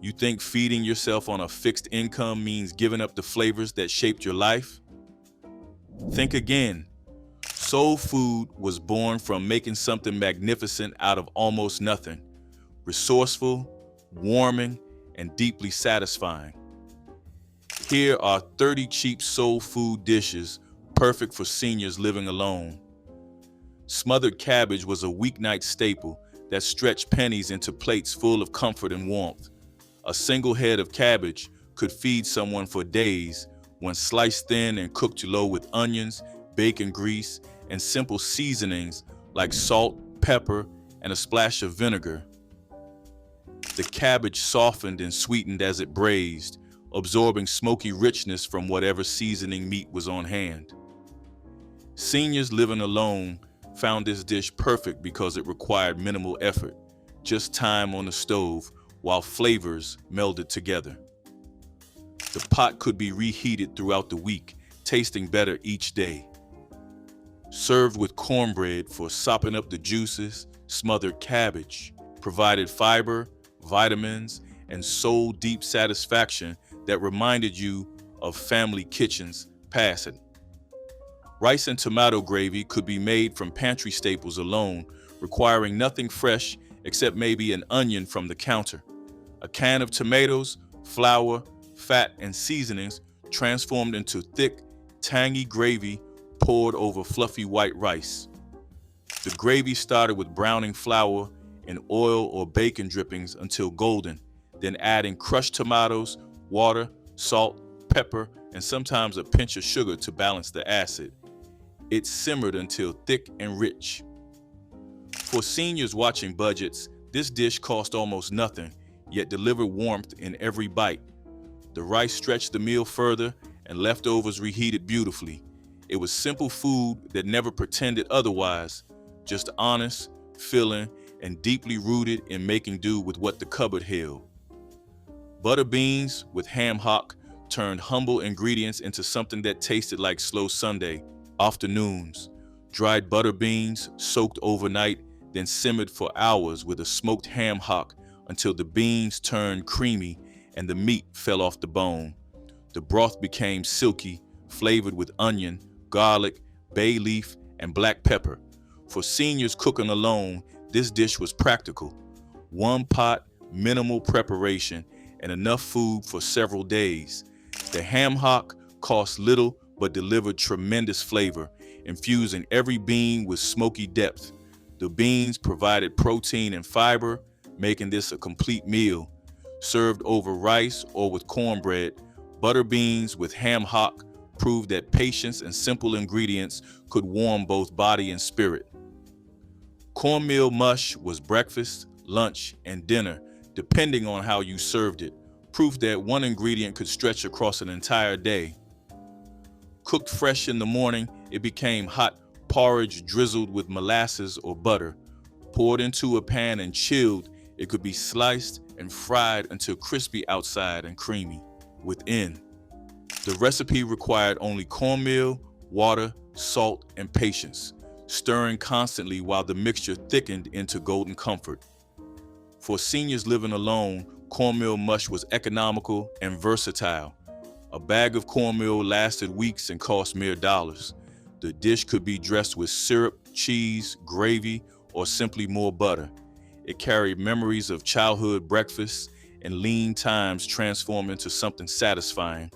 You think feeding yourself on a fixed income means giving up the flavors that shaped your life? Think again. Soul food was born from making something magnificent out of almost nothing, resourceful, warming, and deeply satisfying. Here are 30 cheap soul food dishes perfect for seniors living alone. Smothered cabbage was a weeknight staple that stretched pennies into plates full of comfort and warmth. A single head of cabbage could feed someone for days when sliced thin and cooked low with onions, bacon grease, and simple seasonings like salt, pepper, and a splash of vinegar. The cabbage softened and sweetened as it braised, absorbing smoky richness from whatever seasoning meat was on hand. Seniors living alone found this dish perfect because it required minimal effort, just time on the stove while flavors melded together. The pot could be reheated throughout the week, tasting better each day. Served with cornbread for sopping up the juices, smothered cabbage provided fiber, vitamins, and soul-deep satisfaction that reminded you of family kitchens passing. Rice and tomato gravy could be made from pantry staples alone, requiring nothing fresh except maybe an onion from the counter. A can of tomatoes, flour, fat, and seasonings transformed into thick, tangy gravy poured over fluffy white rice. The gravy started with browning flour in oil or bacon drippings until golden, then adding crushed tomatoes, water, salt, pepper, and sometimes a pinch of sugar to balance the acid. It simmered until thick and rich. For seniors watching budgets, this dish cost almost nothing, yet delivered warmth in every bite. The rice stretched the meal further and leftovers reheated beautifully. It was simple food that never pretended otherwise, just honest, filling, and deeply rooted in making do with what the cupboard held. Butter beans with ham hock turned humble ingredients into something that tasted like slow Sunday afternoons. Dried butter beans soaked overnight, then simmered for hours with a smoked ham hock until the beans turned creamy and the meat fell off the bone. The broth became silky, flavored with onion, garlic, bay leaf, and black pepper. For seniors cooking alone, this dish was practical. One pot, minimal preparation, and enough food for several days. The ham hock cost little but delivered tremendous flavor, infusing every bean with smoky depth. The beans provided protein and fiber, making this a complete meal. Served over rice or with cornbread, butter beans with ham hock proved that patience and simple ingredients could warm both body and spirit. Cornmeal mush was breakfast, lunch, and dinner, depending on how you served it, proof that one ingredient could stretch across an entire day. Cooked fresh in the morning, it became hot porridge drizzled with molasses or butter. Poured into a pan and chilled, it could be sliced and fried until crispy outside and creamy within. The recipe required only cornmeal, water, salt, and patience, stirring constantly while the mixture thickened into golden comfort. For seniors living alone, cornmeal mush was economical and versatile. A bag of cornmeal lasted weeks and cost mere dollars. The dish could be dressed with syrup, cheese, gravy, or simply more butter. It carried memories of childhood breakfasts and lean times transformed into something satisfying.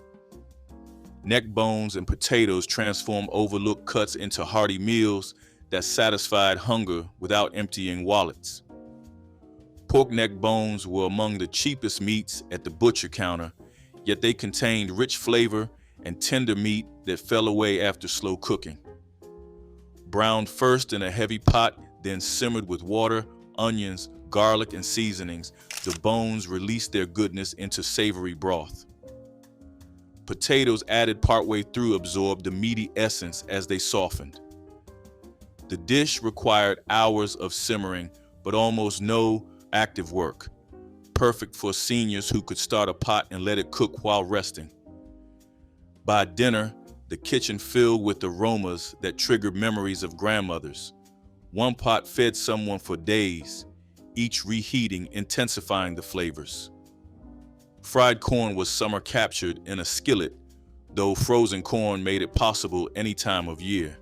Neck bones and potatoes transformed overlooked cuts into hearty meals that satisfied hunger without emptying wallets. Pork neck bones were among the cheapest meats at the butcher counter, yet they contained rich flavor and tender meat that fell away after slow cooking. Browned first in a heavy pot, then simmered with water, onions, garlic, and seasonings, the bones released their goodness into savory broth. Potatoes added partway through absorbed the meaty essence as they softened. The dish required hours of simmering, but almost no active work, perfect for seniors who could start a pot and let it cook while resting. By dinner, the kitchen filled with aromas that triggered memories of grandmothers. One pot fed someone for days, each reheating, intensifying the flavors. Fried corn was summer captured in a skillet, though frozen corn made it possible any time of year.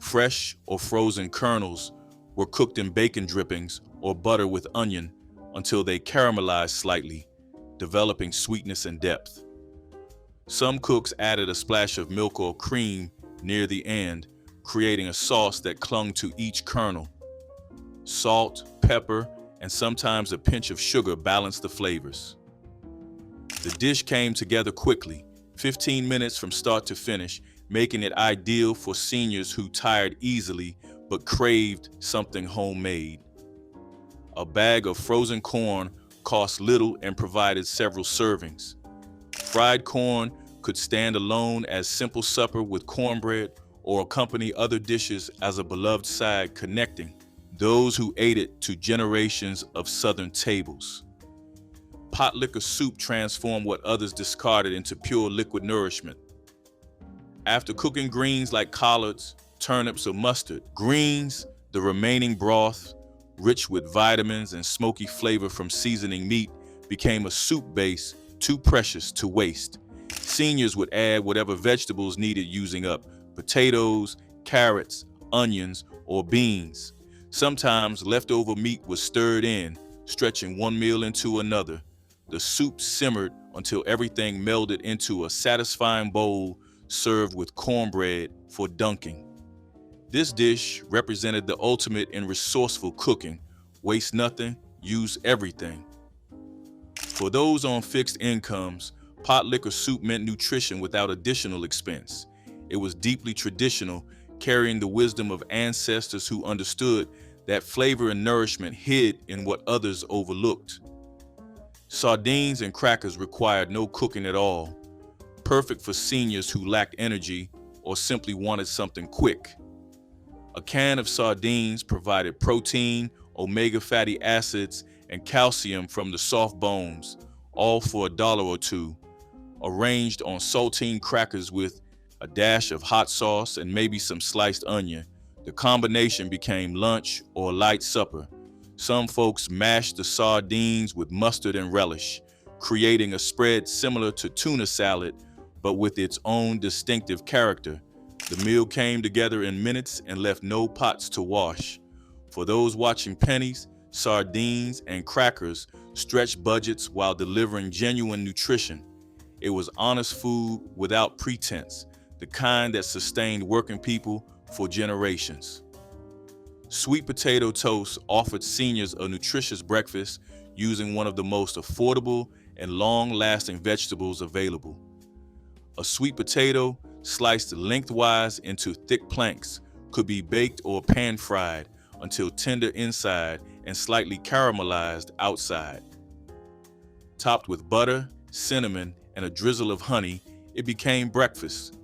Fresh or frozen kernels were cooked in bacon drippings or butter with onion until they caramelized slightly, developing sweetness and depth. Some cooks added a splash of milk or cream near the end, creating a sauce that clung to each kernel. Salt, pepper, and sometimes a pinch of sugar balanced the flavors. The dish came together quickly, 15 minutes from start to finish, making it ideal for seniors who tired easily but craved something homemade. A bag of frozen corn cost little and provided several servings. Fried corn could stand alone as simple supper with cornbread or accompany other dishes as a beloved side, connecting those who ate it to generations of Southern tables. Potlikker soup transformed what others discarded into pure liquid nourishment. After cooking greens like collards, turnips, or mustard, greens, the remaining broth, rich with vitamins and smoky flavor from seasoning meat, became a soup base too precious to waste. Seniors would add whatever vegetables needed using up: potatoes, carrots, onions, or beans. Sometimes leftover meat was stirred in, stretching one meal into another. The soup simmered until everything melded into a satisfying bowl served with cornbread for dunking. This dish represented the ultimate in resourceful cooking: waste nothing, use everything. For those on fixed incomes, Potlikker soup meant nutrition without additional expense. It was deeply traditional, carrying the wisdom of ancestors who understood that flavor and nourishment hid in what others overlooked. Sardines and crackers required no cooking at all, perfect for seniors who lacked energy or simply wanted something quick. A can of sardines provided protein, omega fatty acids, and calcium from the soft bones, all for $1 or $2, arranged on saltine crackers with a dash of hot sauce and maybe some sliced onion. The combination became lunch or light supper. Some folks mashed the sardines with mustard and relish, creating a spread similar to tuna salad, but with its own distinctive character. The meal came together in minutes and left no pots to wash. For those watching pennies, sardines and crackers stretched budgets while delivering genuine nutrition. It was honest food without pretense, the kind that sustained working people for generations. Sweet potato toast offered seniors a nutritious breakfast using one of the most affordable and long-lasting vegetables available. A sweet potato, sliced lengthwise into thick planks, could be baked or pan-fried until tender inside and slightly caramelized outside. Topped with butter, cinnamon, and a drizzle of honey, it became breakfast.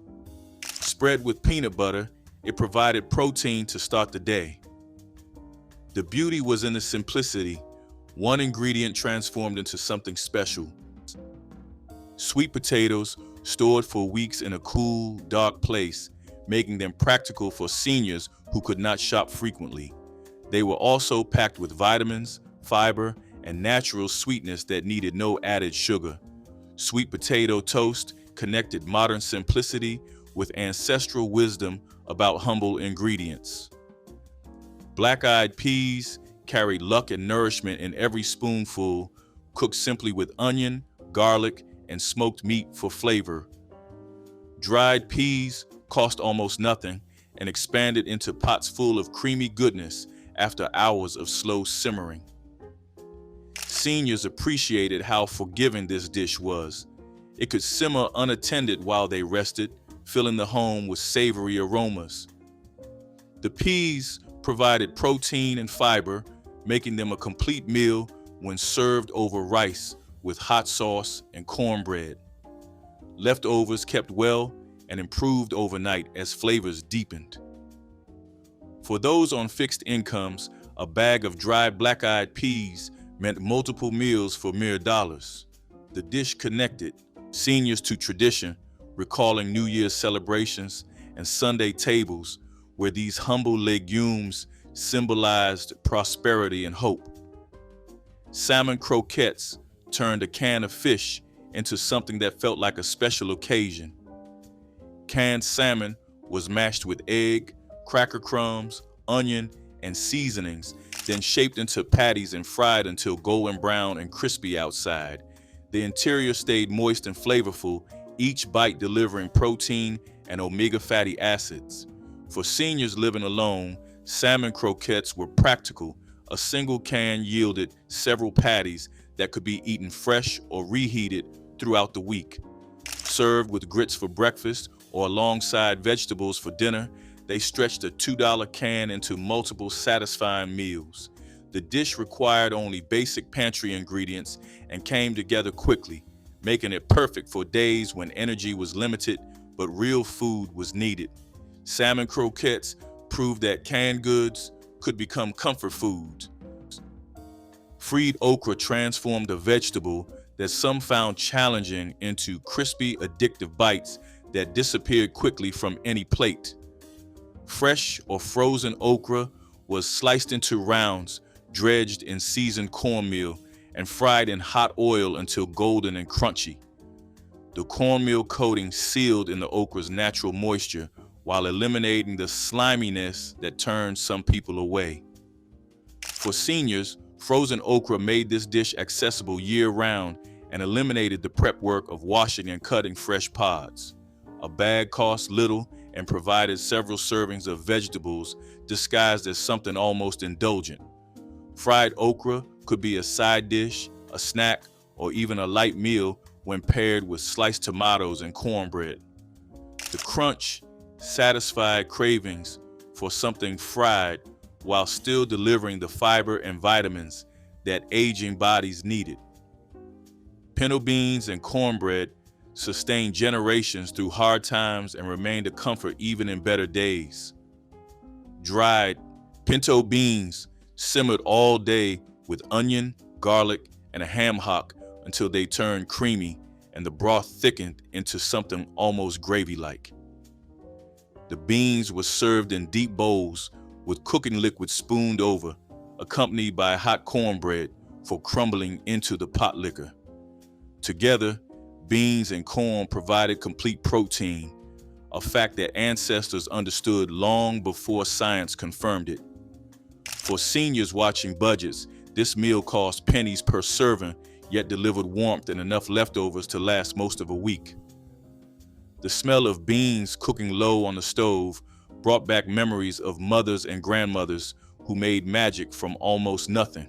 Spread with peanut butter, it provided protein to start the day. The beauty was in the simplicity, one ingredient transformed into something special. Sweet potatoes stored for weeks in a cool, dark place, making them practical for seniors who could not shop frequently. They were also packed with vitamins, fiber, and natural sweetness that needed no added sugar. Sweet potato toast connected modern simplicity with ancestral wisdom about humble ingredients. Black-eyed peas carried luck and nourishment in every spoonful, cooked simply with onion, garlic, and smoked meat for flavor. Dried peas cost almost nothing and expanded into pots full of creamy goodness after hours of slow simmering. Seniors appreciated how forgiving this dish was. It could simmer unattended while they rested, filling the home with savory aromas. The peas provided protein and fiber, making them a complete meal when served over rice with hot sauce and cornbread. Leftovers kept well and improved overnight as flavors deepened. For those on fixed incomes, a bag of dried black-eyed peas meant multiple meals for mere dollars. The dish connected seniors to tradition, recalling New Year's celebrations and Sunday tables where these humble legumes symbolized prosperity and hope. Salmon croquettes turned a can of fish into something that felt like a special occasion. Canned salmon was mashed with egg, cracker crumbs, onion, and seasonings, then shaped into patties and fried until golden brown and crispy outside. The interior stayed moist and flavorful, each bite delivering protein and omega fatty acids. For seniors living alone, salmon croquettes were practical. A single can yielded several patties that could be eaten fresh or reheated throughout the week. Served with grits for breakfast or alongside vegetables for dinner, they stretched a $2 can into multiple satisfying meals. The dish required only basic pantry ingredients and came together quickly, making it perfect for days when energy was limited but real food was needed. Salmon croquettes proved that canned goods could become comfort foods. Fried okra transformed a vegetable that some found challenging into crispy, addictive bites that disappeared quickly from any plate. Fresh or frozen okra was sliced into rounds, dredged in seasoned cornmeal, and fried in hot oil until golden and crunchy. The cornmeal coating sealed in the okra's natural moisture while eliminating the sliminess that turned some people away. For seniors, frozen okra made this dish accessible year-round and eliminated the prep work of washing and cutting fresh pods. A bag cost little and provided several servings of vegetables disguised as something almost indulgent. Fried okra could be a side dish, a snack, or even a light meal when paired with sliced tomatoes and cornbread. The crunch satisfied cravings for something fried while still delivering the fiber and vitamins that aging bodies needed. Pinto beans and cornbread sustained generations through hard times and remained a comfort even in better days. Dried pinto beans simmered all day with onion, garlic, and a ham hock until they turned creamy and the broth thickened into something almost gravy-like. The beans were served in deep bowls with cooking liquid spooned over, accompanied by hot cornbread for crumbling into the potlikker. Together, beans and corn provided complete protein, a fact that ancestors understood long before science confirmed it. For seniors watching budgets, this meal cost pennies per serving, yet delivered warmth and enough leftovers to last most of a week. The smell of beans cooking low on the stove brought back memories of mothers and grandmothers who made magic from almost nothing.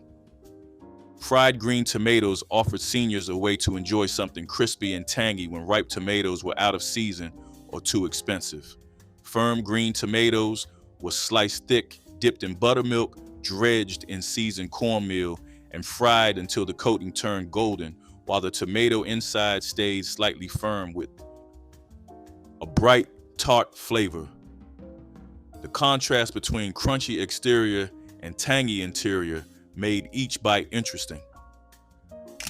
Fried green tomatoes offered seniors a way to enjoy something crispy and tangy when ripe tomatoes were out of season or too expensive. Firm green tomatoes were sliced thick, dipped in buttermilk, dredged in seasoned cornmeal, and fried until the coating turned golden, while the tomato inside stayed slightly firm with a bright, tart flavor. The contrast between crunchy exterior and tangy interior made each bite interesting.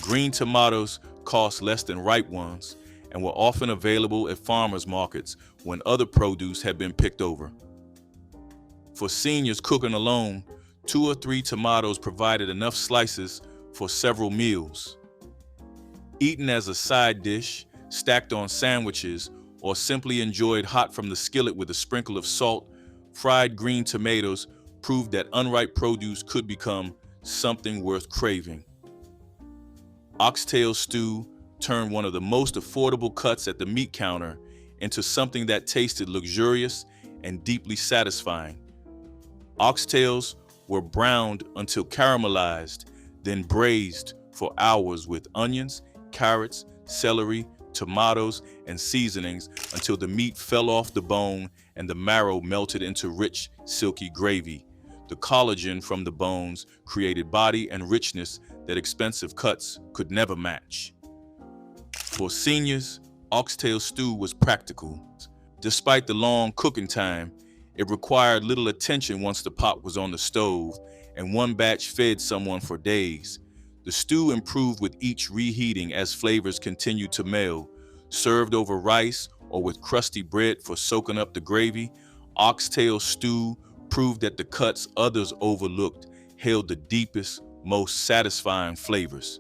Green tomatoes cost less than ripe ones and were often available at farmers markets when other produce had been picked over. For seniors cooking alone, 2 or 3 tomatoes provided enough slices for several meals. Eaten as a side dish, stacked on sandwiches, or simply enjoyed hot from the skillet with a sprinkle of salt, fried green tomatoes proved that unripe produce could become something worth craving. Oxtail stew turned one of the most affordable cuts at the meat counter into something that tasted luxurious and deeply satisfying. Oxtails were browned until caramelized, then braised for hours with onions, carrots, celery, tomatoes, and seasonings until the meat fell off the bone and the marrow melted into rich, silky gravy. The collagen from the bones created body and richness that expensive cuts could never match. For seniors, oxtail stew was practical. Despite the long cooking time, it required little attention once the pot was on the stove, and one batch fed someone for days. The stew improved with each reheating as flavors continued to meld. Served over rice or with crusty bread for soaking up the gravy, oxtail stew proved that the cuts others overlooked held the deepest, most satisfying flavors.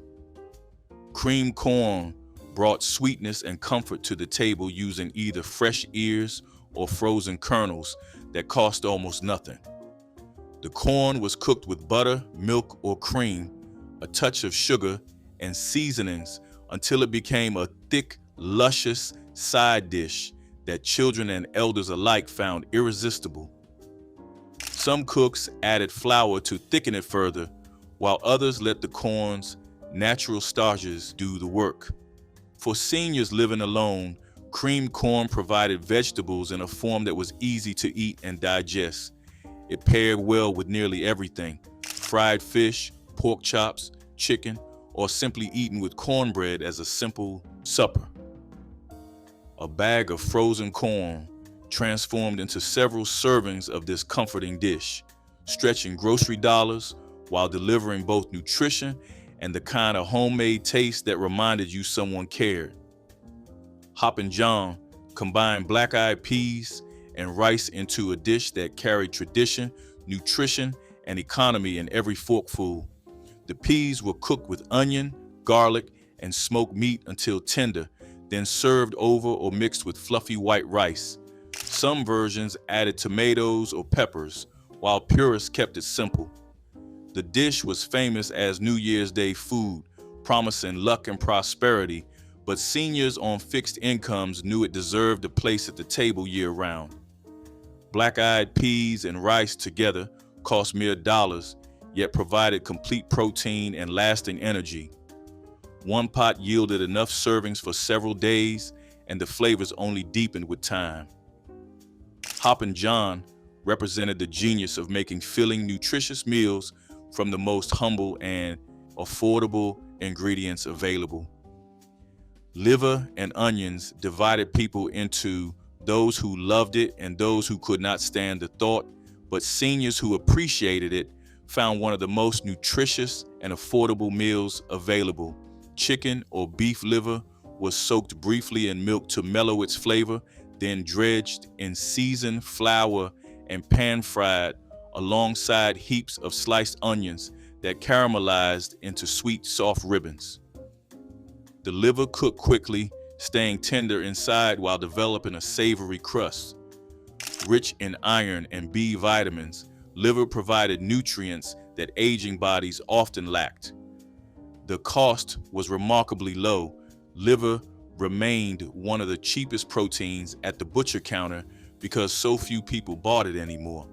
Creamed corn brought sweetness and comfort to the table using either fresh ears or frozen kernels that cost almost nothing. The corn was cooked with butter, milk, or cream, a touch of sugar, and seasonings until it became a thick, luscious side dish that children and elders alike found irresistible. Some cooks added flour to thicken it further, while others let the corn's natural starches do the work. For seniors living alone, creamed corn provided vegetables in a form that was easy to eat and digest. It paired well with nearly everything: fried fish, pork chops, chicken, or simply eaten with cornbread as a simple supper. A bag of frozen corn transformed into several servings of this comforting dish, stretching grocery dollars while delivering both nutrition and the kind of homemade taste that reminded you someone cared. Hoppin' John combined black-eyed peas and rice into a dish that carried tradition, nutrition, and economy in every forkful. The peas were cooked with onion, garlic, and smoked meat until tender, then served over or mixed with fluffy white rice. Some versions added tomatoes or peppers, while purists kept it simple. The dish was famous as New Year's Day food, promising luck and prosperity, but seniors on fixed incomes knew it deserved a place at the table year-round. Black-eyed peas and rice together cost mere dollars, yet provided complete protein and lasting energy. One pot yielded enough servings for several days, and the flavors only deepened with time. Hoppin' John represented the genius of making filling, nutritious meals from the most humble and affordable ingredients available. Liver and onions divided people into those who loved it and those who could not stand the thought, but seniors who appreciated it found one of the most nutritious and affordable meals available. Chicken or beef liver was soaked briefly in milk to mellow its flavor, then dredged in seasoned flour and pan-fried alongside heaps of sliced onions that caramelized into sweet, soft ribbons. The liver cooked quickly, staying tender inside while developing a savory crust. Rich in iron and B vitamins, liver provided nutrients that aging bodies often lacked. The cost was remarkably low. Liver remained one of the cheapest proteins at the butcher counter because so few people bought it anymore.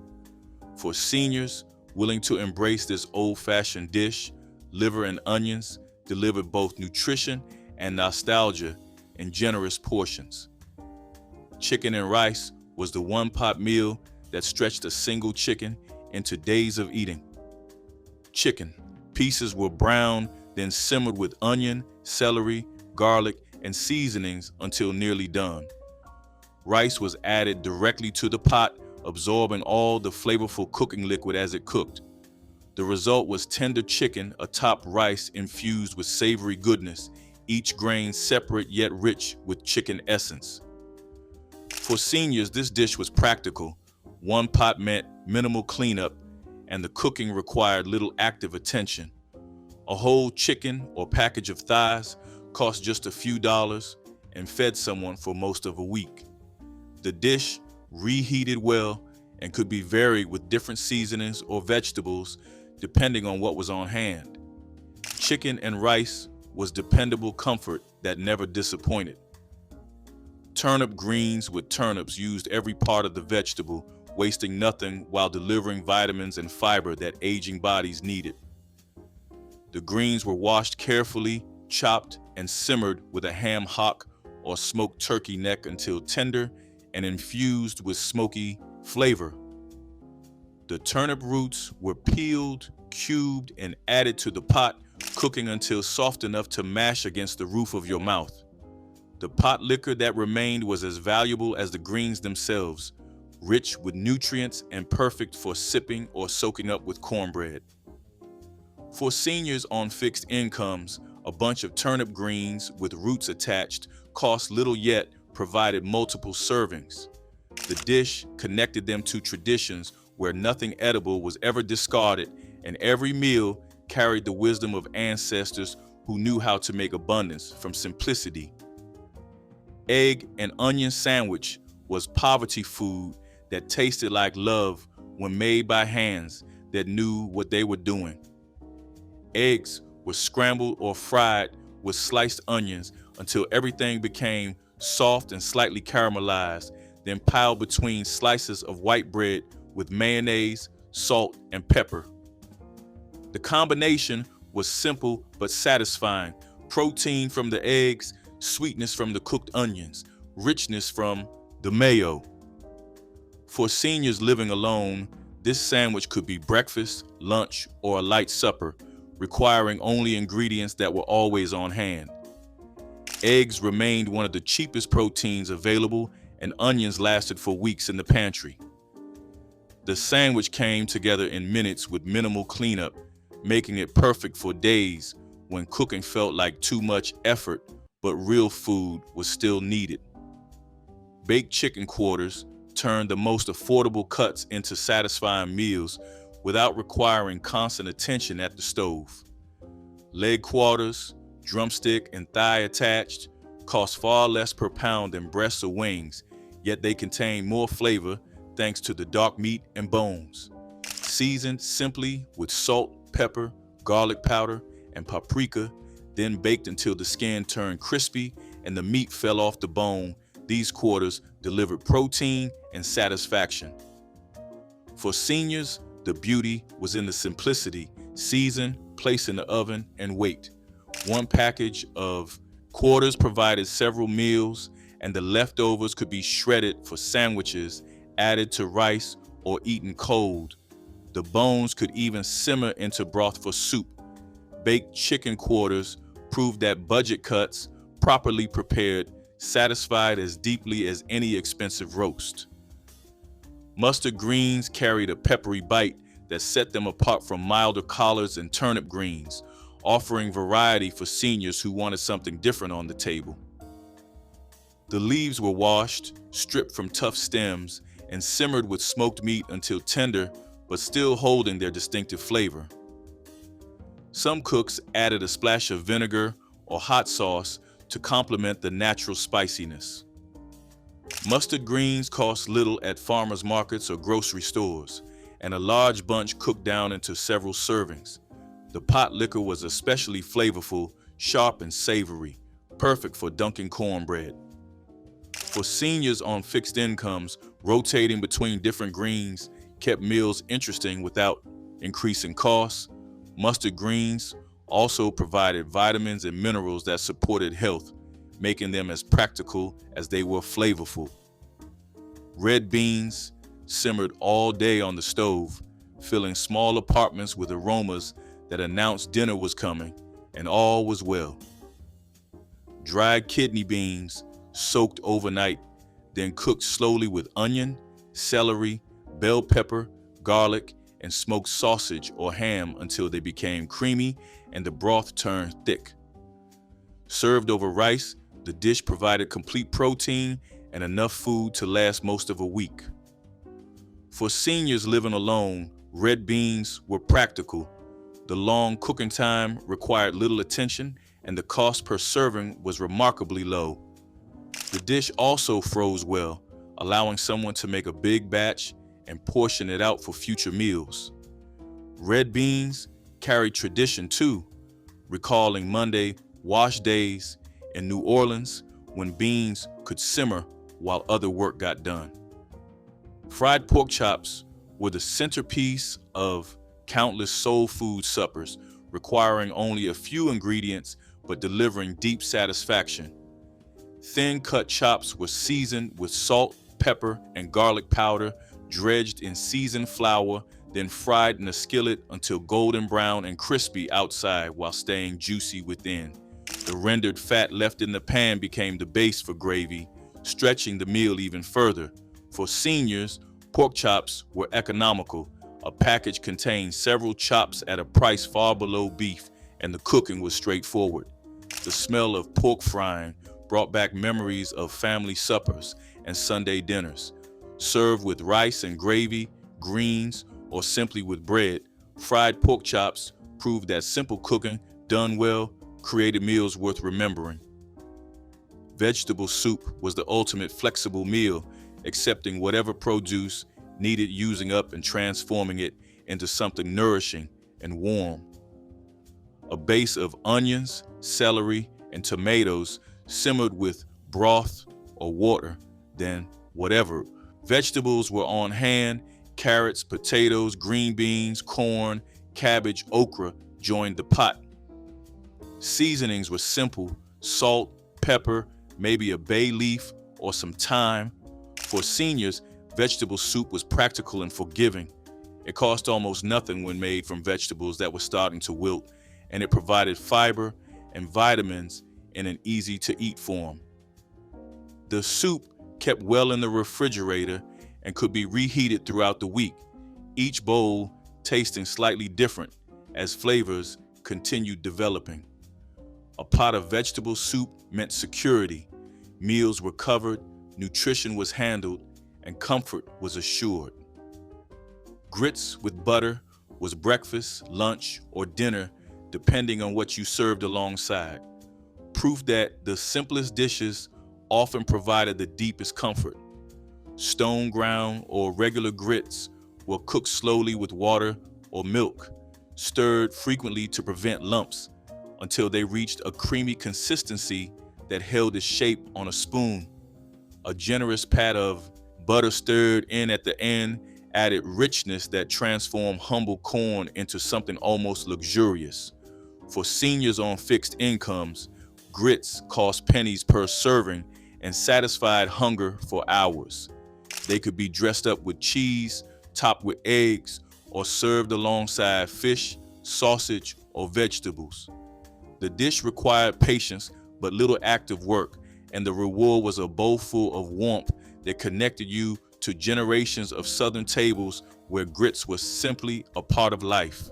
For seniors willing to embrace this old-fashioned dish, liver and onions delivered both nutrition and nostalgia in generous portions. Chicken and rice was the one-pot meal that stretched a single chicken into days of eating. Chicken pieces were browned, then simmered with onion, celery, garlic, and seasonings until nearly done. Rice was added directly to the pot, absorbing all the flavorful cooking liquid as it cooked. The result was tender chicken atop rice infused with savory goodness, each grain separate yet rich with chicken essence. For seniors, this dish was practical. One pot meant minimal cleanup, and the cooking required little active attention. A whole chicken or package of thighs cost just a few dollars and fed someone for most of a week. The dish reheated well and could be varied with different seasonings or vegetables depending on what was on hand. Chicken and rice was dependable comfort that never disappointed. Turnip greens with turnips used every part of the vegetable, wasting nothing while delivering vitamins and fiber that aging bodies needed. The greens were washed carefully, chopped, and simmered with a ham hock or smoked turkey neck until tender and infused with smoky flavor. The turnip roots were peeled, cubed, and added to the pot, cooking until soft enough to mash against the roof of your mouth. The potlikker that remained was as valuable as the greens themselves, rich with nutrients and perfect for sipping or soaking up with cornbread. For seniors on fixed incomes, a bunch of turnip greens with roots attached cost little yet provided multiple servings. The dish connected them to traditions where nothing edible was ever discarded, and every meal carried the wisdom of ancestors who knew how to make abundance from simplicity. Egg and onion sandwich was poverty food that tasted like love when made by hands that knew what they were doing. Eggs were scrambled or fried with sliced onions until everything became soft and slightly caramelized, then piled between slices of white bread with mayonnaise, salt, and pepper. The combination was simple but satisfying. Protein from the eggs, sweetness from the cooked onions, richness from the mayo. For seniors living alone, this sandwich could be breakfast, lunch, or a light supper, requiring only ingredients that were always on hand. Eggs remained one of the cheapest proteins available, and onions lasted for weeks in the pantry. The sandwich came together in minutes with minimal cleanup, making it perfect for days when cooking felt like too much effort, but real food was still needed. Baked chicken quarters turned the most affordable cuts into satisfying meals without requiring constant attention at the stove. Leg quarters, drumstick, and thigh attached cost far less per pound than breasts or wings, yet they contain more flavor thanks to the dark meat and bones. Seasoned simply with salt, pepper, garlic powder, and paprika, then baked until the skin turned crispy and the meat fell off the bone, these quarters delivered protein and satisfaction. For seniors, the beauty was in the simplicity: season, place in the oven, and wait. One package of quarters provided several meals, and the leftovers could be shredded for sandwiches, added to rice, or eaten cold. The bones could even simmer into broth for soup. Baked chicken quarters proved that budget cuts, properly prepared, satisfied as deeply as any expensive roast. Mustard greens carried a peppery bite that set them apart from milder collards and turnip greens, offering variety for seniors who wanted something different on the table. The leaves were washed, stripped from tough stems, and simmered with smoked meat until tender, but still holding their distinctive flavor. Some cooks added a splash of vinegar or hot sauce to complement the natural spiciness. Mustard greens cost little at farmers markets or grocery stores, and a large bunch cooked down into several servings. The potlikker was especially flavorful, sharp and savory, perfect for dunking cornbread. For seniors on fixed incomes, rotating between different greens kept meals interesting without increasing costs. Mustard greens also provided vitamins and minerals that supported health, making them as practical as they were flavorful. Red beans simmered all day on the stove, filling small apartments with aromas that announced dinner was coming, and all was well. Dried kidney beans soaked overnight, then cooked slowly with onion, celery, bell pepper, garlic, and smoked sausage or ham until they became creamy and the broth turned thick. Served over rice, the dish provided complete protein and enough food to last most of a week. For seniors living alone, red beans were practical. The long cooking time required little attention, and the cost per serving was remarkably low. The dish also froze well, allowing someone to make a big batch and portion it out for future meals. Red beans carried tradition too, recalling Monday wash days in New Orleans when beans could simmer while other work got done. Fried pork chops were the centerpiece of countless soul food suppers, requiring only a few ingredients but delivering deep satisfaction. Thin-cut chops were seasoned with salt, pepper, and garlic powder, dredged in seasoned flour, then fried in a skillet until golden brown and crispy outside while staying juicy within. The rendered fat left in the pan became the base for gravy, stretching the meal even further. For seniors, pork chops were economical. A package contained several chops at a price far below beef, and the cooking was straightforward. The smell of pork frying brought back memories of family suppers and Sunday dinners. Served with rice and gravy, greens, or simply with bread, fried pork chops proved that simple cooking, done well, created meals worth remembering. Vegetable soup was the ultimate flexible meal, accepting whatever produce needed using up and transforming it into something nourishing and warm. A base of onions, celery, and tomatoes simmered with broth or water, then whatever. Vegetables were on hand. Carrots, potatoes, green beans, corn, cabbage, okra joined the pot. Seasonings were simple: salt, pepper, maybe a bay leaf or some thyme. For seniors, vegetable soup was practical and forgiving. It cost almost nothing when made from vegetables that were starting to wilt, and it provided fiber and vitamins in an easy-to-eat form. The soup kept well in the refrigerator and could be reheated throughout the week, each bowl tasting slightly different as flavors continued developing. A pot of vegetable soup meant security. Meals were covered, nutrition was handled, and comfort was assured. Grits with butter was breakfast, lunch, or dinner, depending on what you served alongside. Proof that the simplest dishes often provided the deepest comfort. Stone ground or regular grits were cooked slowly with water or milk, stirred frequently to prevent lumps, until they reached a creamy consistency that held its shape on a spoon. A generous pat of butter stirred in at the end added richness that transformed humble corn into something almost luxurious. For seniors on fixed incomes, grits cost pennies per serving and satisfied hunger for hours. They could be dressed up with cheese, topped with eggs, or served alongside fish, sausage, or vegetables. The dish required patience but little active work, and the reward was a bowl full of warmth that connected you to generations of Southern tables where grits was simply a part of life.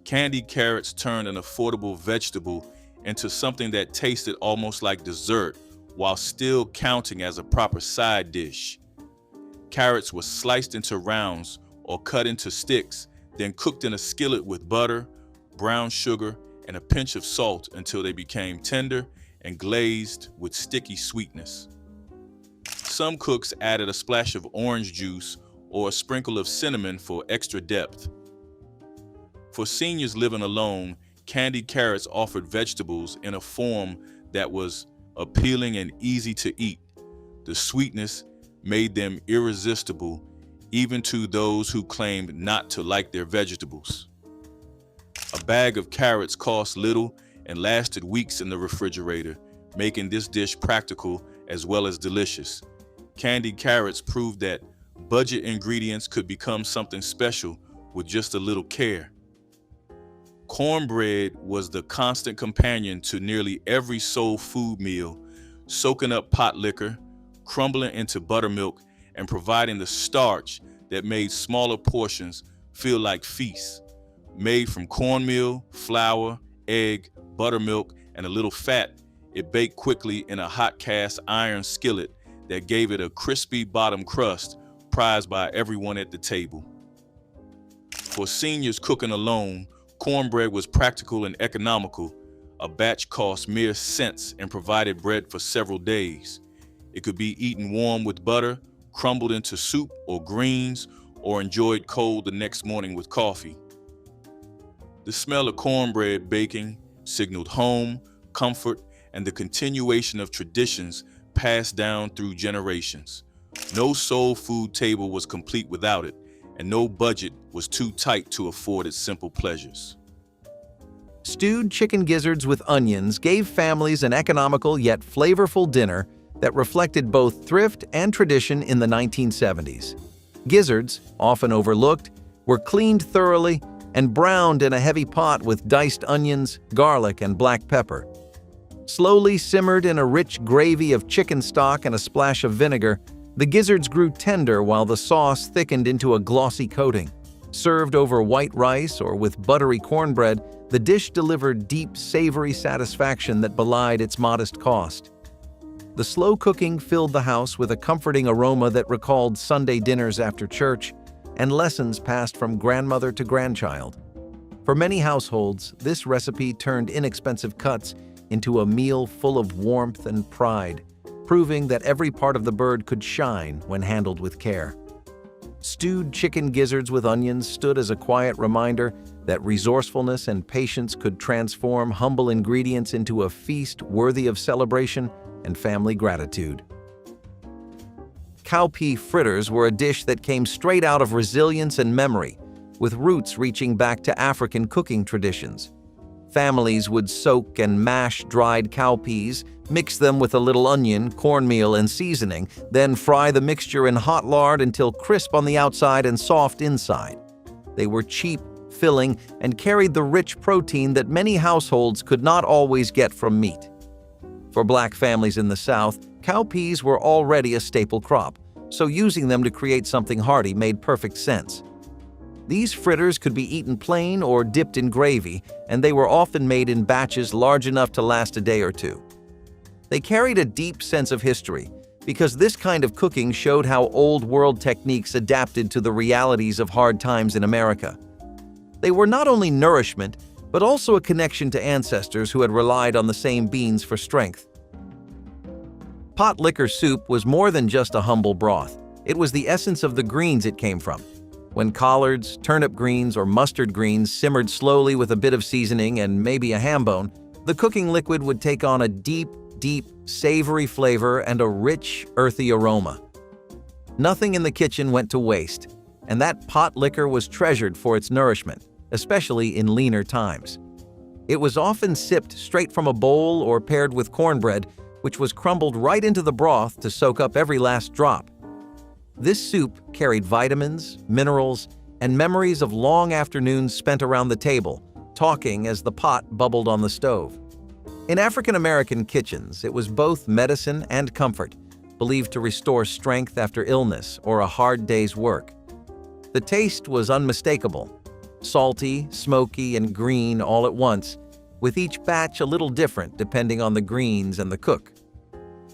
Candied carrots turned an affordable vegetable into something that tasted almost like dessert while still counting as a proper side dish. Carrots were sliced into rounds or cut into sticks, then cooked in a skillet with butter, brown sugar, and a pinch of salt until they became tender and glazed with sticky sweetness. Some cooks added a splash of orange juice or a sprinkle of cinnamon for extra depth. For seniors living alone, candied carrots offered vegetables in a form that was appealing and easy to eat. The sweetness made them irresistible, even to those who claimed not to like their vegetables. A bag of carrots cost little and lasted weeks in the refrigerator, making this dish practical as well as delicious. Candied carrots proved that budget ingredients could become something special with just a little care. Cornbread was the constant companion to nearly every soul food meal, soaking up potlikker, crumbling into buttermilk, and providing the starch that made smaller portions feel like feasts. Made from cornmeal, flour, egg, buttermilk, and a little fat, it baked quickly in a hot cast iron skillet that gave it a crispy bottom crust prized by everyone at the table. For seniors cooking alone, cornbread was practical and economical. A batch cost mere cents and provided bread for several days. It could be eaten warm with butter, crumbled into soup or greens, or enjoyed cold the next morning with coffee. The smell of cornbread baking signaled home, comfort, and the continuation of traditions passed down through generations. No soul food table was complete without it, and no budget was too tight to afford its simple pleasures. Stewed chicken gizzards with onions gave families an economical yet flavorful dinner that reflected both thrift and tradition in the 1970s. Gizzards, often overlooked, were cleaned thoroughly and browned in a heavy pot with diced onions, garlic, and black pepper. Slowly simmered in a rich gravy of chicken stock and a splash of vinegar, the gizzards grew tender while the sauce thickened into a glossy coating. Served over white rice or with buttery cornbread, the dish delivered deep, savory satisfaction that belied its modest cost. The slow cooking filled the house with a comforting aroma that recalled Sunday dinners after church and lessons passed from grandmother to grandchild. For many households, this recipe turned inexpensive cuts into a meal full of warmth and pride, proving that every part of the bird could shine when handled with care. Stewed chicken gizzards with onions stood as a quiet reminder that resourcefulness and patience could transform humble ingredients into a feast worthy of celebration and family gratitude. Cowpea fritters were a dish that came straight out of resilience and memory, with roots reaching back to African cooking traditions. Families would soak and mash dried cowpeas, mix them with a little onion, cornmeal, and seasoning, then fry the mixture in hot lard until crisp on the outside and soft inside. They were cheap, filling, and carried the rich protein that many households could not always get from meat. For Black families in the South, cowpeas were already a staple crop, so using them to create something hearty made perfect sense. These fritters could be eaten plain or dipped in gravy, and they were often made in batches large enough to last a day or two. They carried a deep sense of history, because this kind of cooking showed how old world techniques adapted to the realities of hard times in America. They were not only nourishment, but also a connection to ancestors who had relied on the same beans for strength. Potlikker soup was more than just a humble broth. It was the essence of the greens it came from. When collards, turnip greens, or mustard greens simmered slowly with a bit of seasoning and maybe a ham bone, the cooking liquid would take on a deep, savory flavor and a rich, earthy aroma. Nothing in the kitchen went to waste, and that pot liquor was treasured for its nourishment, especially in leaner times. It was often sipped straight from a bowl or paired with cornbread, which was crumbled right into the broth to soak up every last drop. This soup carried vitamins, minerals, and memories of long afternoons spent around the table, talking as the pot bubbled on the stove. In African American kitchens, it was both medicine and comfort, believed to restore strength after illness or a hard day's work. The taste was unmistakable, salty, smoky, and green all at once, with each batch a little different depending on the greens and the cook.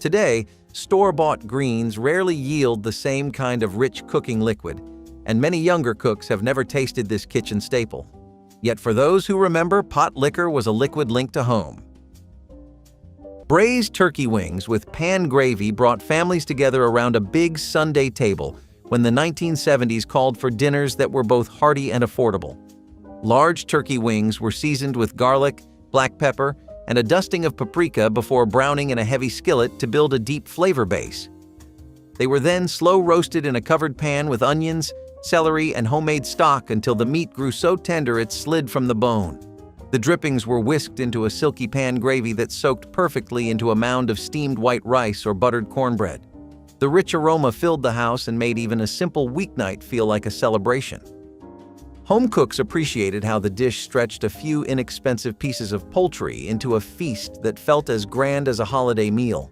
Today, store-bought greens rarely yield the same kind of rich cooking liquid, and many younger cooks have never tasted this kitchen staple. Yet for those who remember, pot liquor was a liquid linked to home. Braised turkey wings with pan gravy brought families together around a big Sunday table when the 1970s called for dinners that were both hearty and affordable. Large turkey wings were seasoned with garlic, black pepper, and a dusting of paprika before browning in a heavy skillet to build a deep flavor base. They were then slow roasted in a covered pan with onions, celery, and homemade stock until the meat grew so tender it slid from the bone. The drippings were whisked into a silky pan gravy that soaked perfectly into a mound of steamed white rice or buttered cornbread. The rich aroma filled the house and made even a simple weeknight feel like a celebration. Home cooks appreciated how the dish stretched a few inexpensive pieces of poultry into a feast that felt as grand as a holiday meal.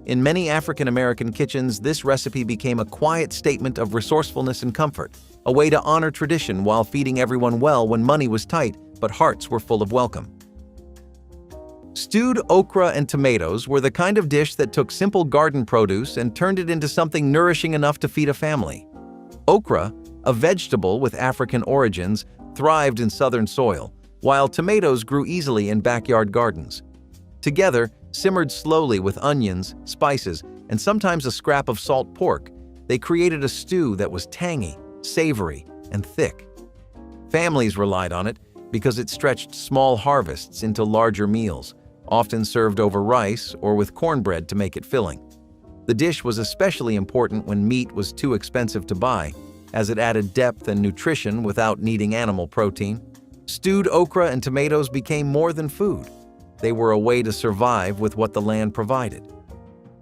In many African American kitchens, this recipe became a quiet statement of resourcefulness and comfort, a way to honor tradition while feeding everyone well when money was tight, but hearts were full of welcome. Stewed okra and tomatoes were the kind of dish that took simple garden produce and turned it into something nourishing enough to feed a family. Okra, a vegetable with African origins, thrived in southern soil, while tomatoes grew easily in backyard gardens. Together, simmered slowly with onions, spices, and sometimes a scrap of salt pork, they created a stew that was tangy, savory, and thick. Families relied on it because it stretched small harvests into larger meals, often served over rice or with cornbread to make it filling. The dish was especially important when meat was too expensive to buy, as it added depth and nutrition without needing animal protein. Stewed okra and tomatoes became more than food. They were a way to survive with what the land provided.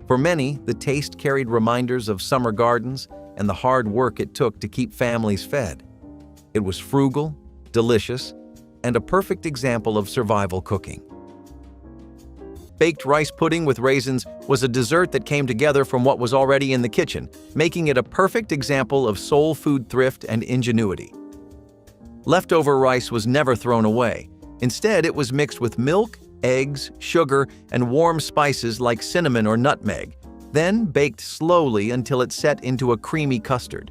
For many, the taste carried reminders of summer gardens and the hard work it took to keep families fed. It was frugal, delicious, and a perfect example of survival cooking. Baked rice pudding with raisins was a dessert that came together from what was already in the kitchen, making it a perfect example of soul food thrift and ingenuity. Leftover rice was never thrown away. Instead, it was mixed with milk, eggs, sugar, and warm spices like cinnamon or nutmeg, then baked slowly until it set into a creamy custard.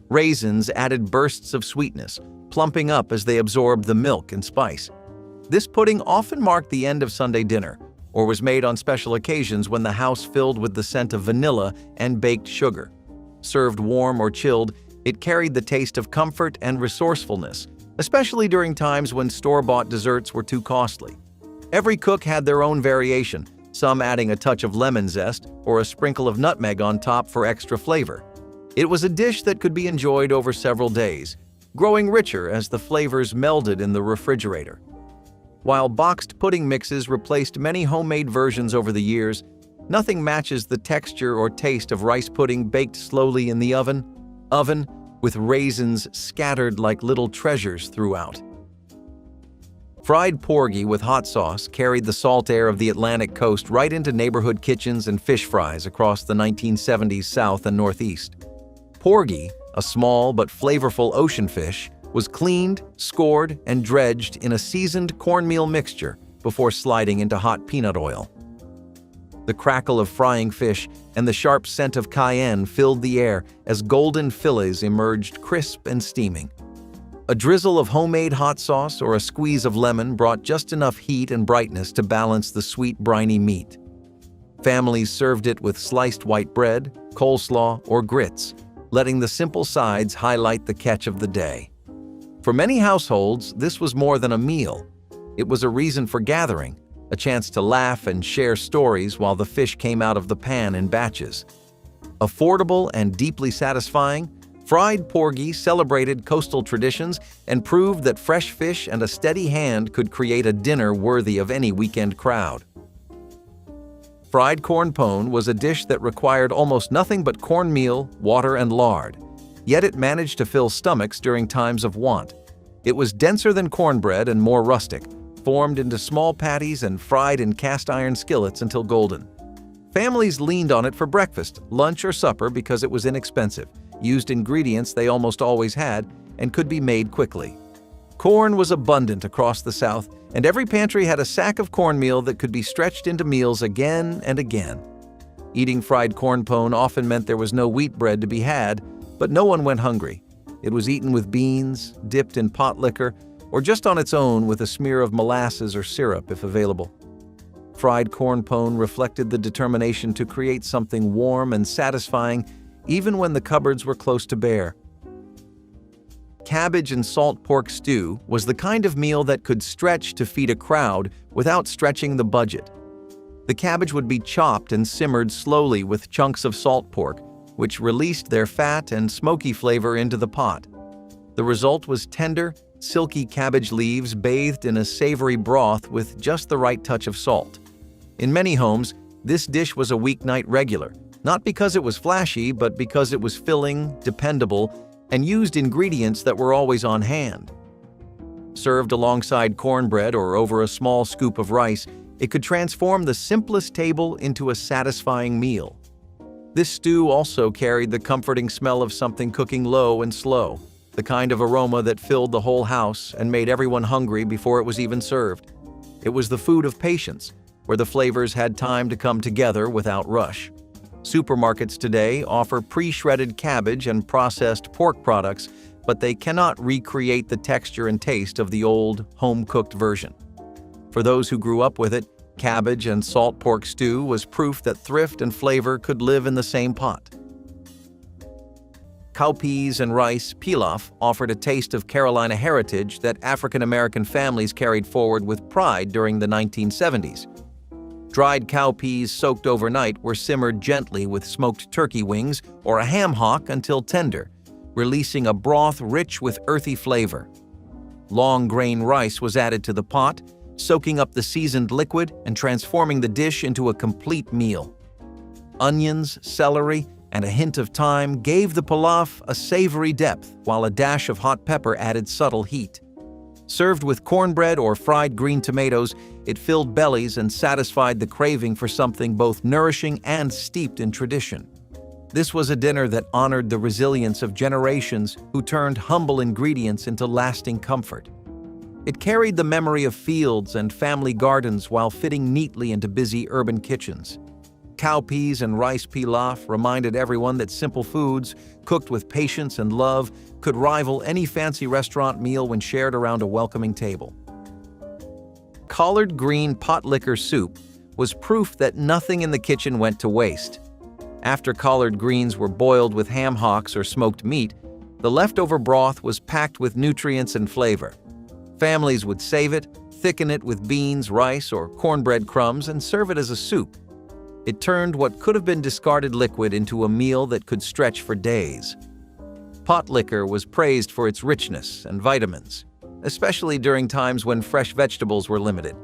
Raisins added bursts of sweetness, plumping up as they absorbed the milk and spice. This pudding often marked the end of Sunday dinner, or was made on special occasions when the house filled with the scent of vanilla and baked sugar. Served warm or chilled, it carried the taste of comfort and resourcefulness, especially during times when store-bought desserts were too costly. Every cook had their own variation, some adding a touch of lemon zest or a sprinkle of nutmeg on top for extra flavor. It was a dish that could be enjoyed over several days, growing richer as the flavors melded in the refrigerator. While boxed pudding mixes replaced many homemade versions over the years, nothing matches the texture or taste of rice pudding baked slowly in the oven, with raisins scattered like little treasures throughout. Fried porgy with hot sauce carried the salt air of the Atlantic coast right into neighborhood kitchens and fish fries across the 1970s South and Northeast. Porgy, a small but flavorful ocean fish, was cleaned, scored, and dredged in a seasoned cornmeal mixture before sliding into hot peanut oil. The crackle of frying fish and the sharp scent of cayenne filled the air as golden fillets emerged crisp and steaming. A drizzle of homemade hot sauce or a squeeze of lemon brought just enough heat and brightness to balance the sweet, briny meat. Families served it with sliced white bread, coleslaw, or grits, letting the simple sides highlight the catch of the day. For many households, this was more than a meal. It was a reason for gathering, a chance to laugh and share stories while the fish came out of the pan in batches. Affordable and deeply satisfying, fried porgy celebrated coastal traditions and proved that fresh fish and a steady hand could create a dinner worthy of any weekend crowd. Fried corn pone was a dish that required almost nothing but cornmeal, water, and lard, yet it managed to fill stomachs during times of want. It was denser than cornbread and more rustic, formed into small patties and fried in cast-iron skillets until golden. Families leaned on it for breakfast, lunch, or supper because it was inexpensive, used ingredients they almost always had, and could be made quickly. Corn was abundant across the South, and every pantry had a sack of cornmeal that could be stretched into meals again and again. Eating fried corn pone often meant there was no wheat bread to be had, but no one went hungry. It was eaten with beans, dipped in potlikker, or just on its own with a smear of molasses or syrup if available. Fried corn pone reflected the determination to create something warm and satisfying even when the cupboards were close to bare. Cabbage and salt pork stew was the kind of meal that could stretch to feed a crowd without stretching the budget. The cabbage would be chopped and simmered slowly with chunks of salt pork, which released their fat and smoky flavor into the pot. The result was tender, silky cabbage leaves bathed in a savory broth with just the right touch of salt. In many homes, this dish was a weeknight regular, not because it was flashy, but because it was filling, dependable, and used ingredients that were always on hand. Served alongside cornbread or over a small scoop of rice, it could transform the simplest table into a satisfying meal. This stew also carried the comforting smell of something cooking low and slow, the kind of aroma that filled the whole house and made everyone hungry before it was even served. It was the food of patience, where the flavors had time to come together without rush. Supermarkets today offer pre-shredded cabbage and processed pork products, but they cannot recreate the texture and taste of the old, home-cooked version. For those who grew up with it, cabbage and salt pork stew was proof that thrift and flavor could live in the same pot. Cowpeas and rice pilaf offered a taste of Carolina heritage that African American families carried forward with pride during the 1970s. Dried cowpeas soaked overnight were simmered gently with smoked turkey wings or a ham hock until tender, releasing a broth rich with earthy flavor. Long grain rice was added to the pot, soaking up the seasoned liquid and transforming the dish into a complete meal. Onions, celery, and a hint of thyme gave the pilaf a savory depth, while a dash of hot pepper added subtle heat. Served with cornbread or fried green tomatoes, it filled bellies and satisfied the craving for something both nourishing and steeped in tradition. This was a dinner that honored the resilience of generations who turned humble ingredients into lasting comfort. It carried the memory of fields and family gardens while fitting neatly into busy urban kitchens. Cowpeas and rice pilaf reminded everyone that simple foods, cooked with patience and love, could rival any fancy restaurant meal when shared around a welcoming table. Collard green Potlikker soup was proof that nothing in the kitchen went to waste. After collard greens were boiled with ham hocks or smoked meat, the leftover broth was packed with nutrients and flavor. Families would save it, thicken it with beans, rice, or cornbread crumbs, and serve it as a soup. It turned what could have been discarded liquid into a meal that could stretch for days. Potlikker was praised for its richness and vitamins, especially during times when fresh vegetables were limited.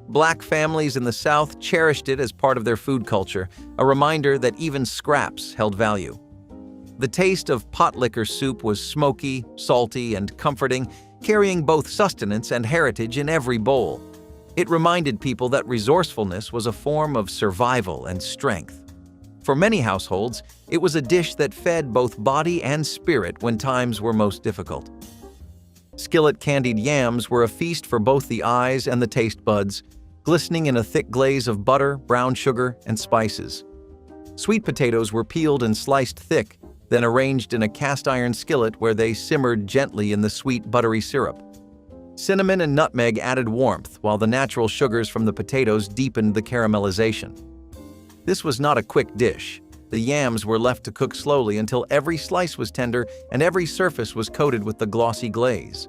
Black families in the South cherished it as part of their food culture, a reminder that even scraps held value. The taste of Potlikker soup was smoky, salty, and comforting, carrying both sustenance and heritage in every bowl. It reminded people that resourcefulness was a form of survival and strength. For many households, it was a dish that fed both body and spirit when times were most difficult. Skillet candied yams were a feast for both the eyes and the taste buds, glistening in a thick glaze of butter, brown sugar, and spices. Sweet potatoes were peeled and sliced thick, then arranged in a cast-iron skillet where they simmered gently in the sweet, buttery syrup. Cinnamon and nutmeg added warmth, while the natural sugars from the potatoes deepened the caramelization. This was not a quick dish. The yams were left to cook slowly until every slice was tender and every surface was coated with the glossy glaze.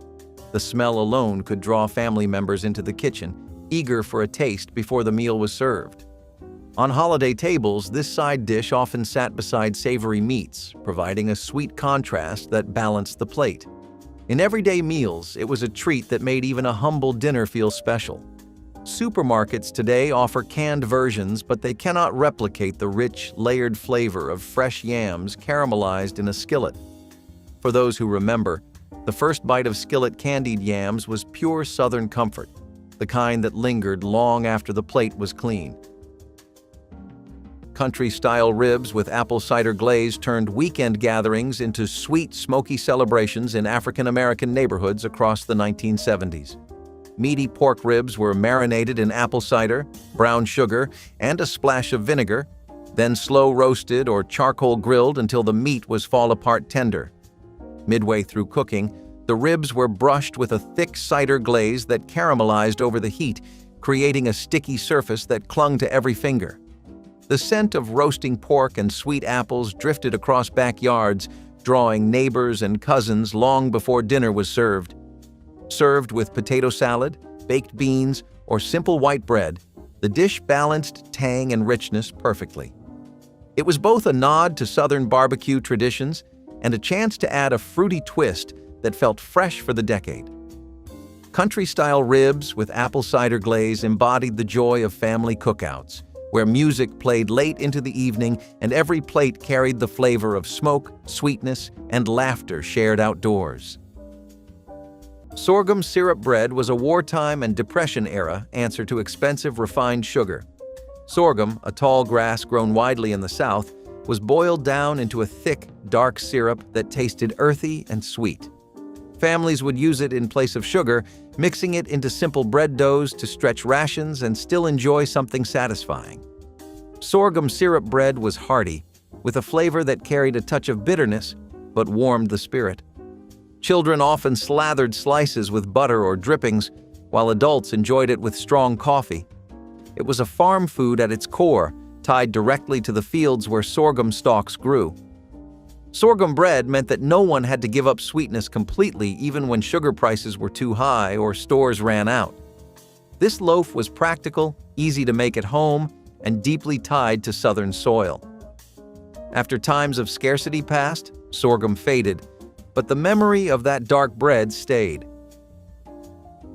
The smell alone could draw family members into the kitchen, eager for a taste before the meal was served. On holiday tables, this side dish often sat beside savory meats, providing a sweet contrast that balanced the plate. In everyday meals, it was a treat that made even a humble dinner feel special. Supermarkets today offer canned versions, but they cannot replicate the rich, layered flavor of fresh yams caramelized in a skillet. For those who remember, the first bite of skillet candied yams was pure Southern comfort, the kind that lingered long after the plate was clean. Country-style ribs with apple cider glaze turned weekend gatherings into sweet, smoky celebrations in African-American neighborhoods across the 1970s. Meaty pork ribs were marinated in apple cider, brown sugar, and a splash of vinegar, then slow roasted or charcoal grilled until the meat was fall-apart tender. Midway through cooking, the ribs were brushed with a thick cider glaze that caramelized over the heat, creating a sticky surface that clung to every finger. The scent of roasting pork and sweet apples drifted across backyards, drawing neighbors and cousins long before dinner was served. Served with potato salad, baked beans, or simple white bread, the dish balanced tang and richness perfectly. It was both a nod to Southern barbecue traditions and a chance to add a fruity twist that felt fresh for the decade. Country-style ribs with apple cider glaze embodied the joy of family cookouts, where music played late into the evening and every plate carried the flavor of smoke, sweetness, and laughter shared outdoors. Sorghum syrup bread was a wartime and Depression-era answer to expensive refined sugar. Sorghum, a tall grass grown widely in the South, was boiled down into a thick, dark syrup that tasted earthy and sweet. Families would use it in place of sugar, mixing it into simple bread doughs to stretch rations and still enjoy something satisfying. Sorghum syrup bread was hearty, with a flavor that carried a touch of bitterness but warmed the spirit. Children often slathered slices with butter or drippings, while adults enjoyed it with strong coffee. It was a farm food at its core, tied directly to the fields where sorghum stalks grew. Sorghum bread meant that no one had to give up sweetness completely even when sugar prices were too high or stores ran out. This loaf was practical, easy to make at home, and deeply tied to Southern soil. After times of scarcity passed, sorghum faded, but the memory of that dark bread stayed.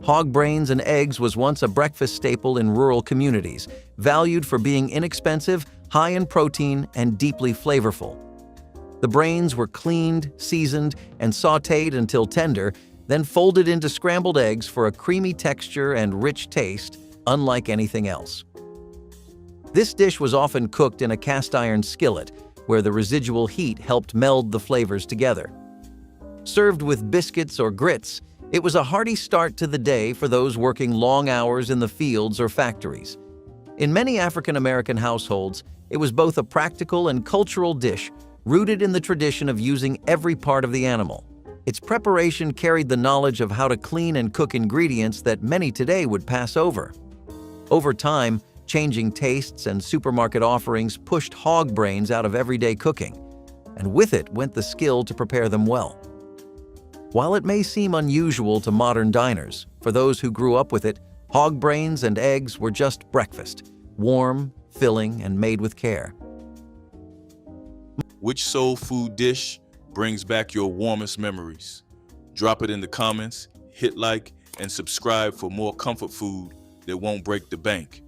Hog brains and eggs was once a breakfast staple in rural communities, valued for being inexpensive, high in protein, and deeply flavorful. The brains were cleaned, seasoned, and sautéed until tender, then folded into scrambled eggs for a creamy texture and rich taste, unlike anything else. This dish was often cooked in a cast-iron skillet, where the residual heat helped meld the flavors together. Served with biscuits or grits, it was a hearty start to the day for those working long hours in the fields or factories. In many African American households, it was both a practical and cultural dish, rooted in the tradition of using every part of the animal. Its preparation carried the knowledge of how to clean and cook ingredients that many today would pass over. Over time, changing tastes and supermarket offerings pushed hog brains out of everyday cooking, and with it went the skill to prepare them well. While it may seem unusual to modern diners, for those who grew up with it, hog brains and eggs were just breakfast, warm, filling, and made with care. Which soul food dish brings back your warmest memories? Drop it in the comments, hit like, and subscribe for more comfort food that won't break the bank.